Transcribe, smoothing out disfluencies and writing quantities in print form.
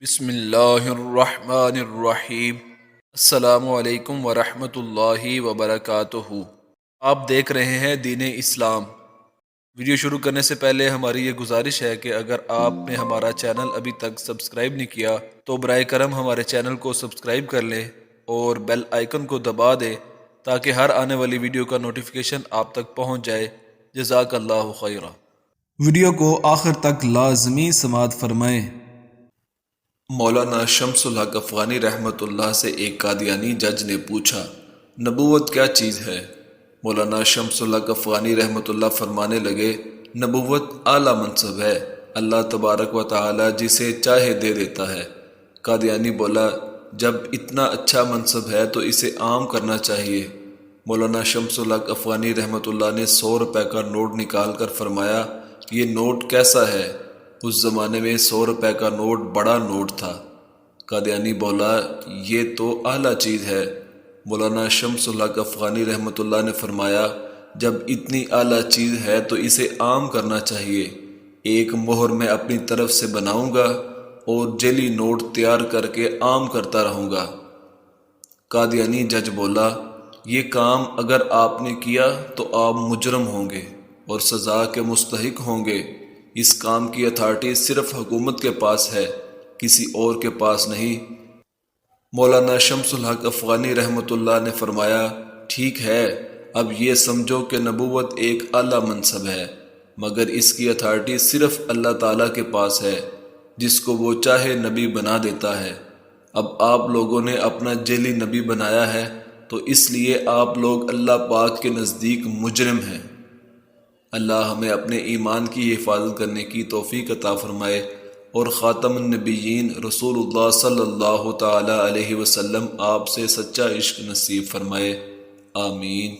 بسم اللہ الرحمن الرحیم۔ السلام علیکم ورحمۃ اللہ وبرکاتہ۔ آپ دیکھ رہے ہیں دین اسلام۔ ویڈیو شروع کرنے سے پہلے ہماری یہ گزارش ہے کہ اگر آپ نے ہمارا چینل ابھی تک سبسکرائب نہیں کیا تو برائے کرم ہمارے چینل کو سبسکرائب کر لیں اور بیل آئیکن کو دبا دیں تاکہ ہر آنے والی ویڈیو کا نوٹیفیکیشن آپ تک پہنچ جائے۔ جزاک اللہ خیرہ۔ ویڈیو کو آخر تک لازمی سماعت فرمائیں۔ مولانا شمس الحق افغانی رحمۃ اللہ سے ایک قادیانی جج نے پوچھا، نبوت کیا چیز ہے؟ مولانا شمس الحق افغانی رحمۃ اللہ فرمانے لگے، نبوت اعلیٰ منصب ہے، اللہ تبارک و تعالی جسے چاہے دے دیتا ہے۔ قادیانی بولا، جب اتنا اچھا منصب ہے تو اسے عام کرنا چاہیے۔ مولانا شمس الحق افغانی رحمۃ اللہ نے 100 روپے کا نوٹ نکال کر فرمایا، یہ نوٹ کیسا ہے؟ اس زمانے میں 100 روپے کا نوٹ بڑا نوٹ تھا۔ قادیانی بولا، یہ تو اعلیٰ چیز ہے۔ مولانا شمس الحق افغانی رحمۃ اللہ نے فرمایا، جب اتنی اعلیٰ چیز ہے تو اسے عام کرنا چاہیے۔ ایک مہر میں اپنی طرف سے بناؤں گا اور جعلی نوٹ تیار کر کے عام کرتا رہوں گا۔ قادیانی جج بولا، یہ کام اگر آپ نے کیا تو آپ مجرم ہوں گے اور سزا کے مستحق ہوں گے۔ اس کام کی اتھارٹی صرف حکومت کے پاس ہے، کسی اور کے پاس نہیں۔ مولانا شمس الحق افغانی رحمۃ اللہ نے فرمایا، ٹھیک ہے، اب یہ سمجھو کہ نبوت ایک اعلیٰ منصب ہے، مگر اس کی اتھارٹی صرف اللہ تعالیٰ کے پاس ہے، جس کو وہ چاہے نبی بنا دیتا ہے۔ اب آپ لوگوں نے اپنا جعلی نبی بنایا ہے تو اس لیے آپ لوگ اللہ پاک کے نزدیک مجرم ہیں۔ اللہ ہمیں اپنے ایمان کی حفاظت کرنے کی توفیق عطا فرمائے اور خاتم النبیین رسول اللہ صلی اللہ تعالی علیہ وسلم آپ سے سچا عشق نصیب فرمائے، آمین۔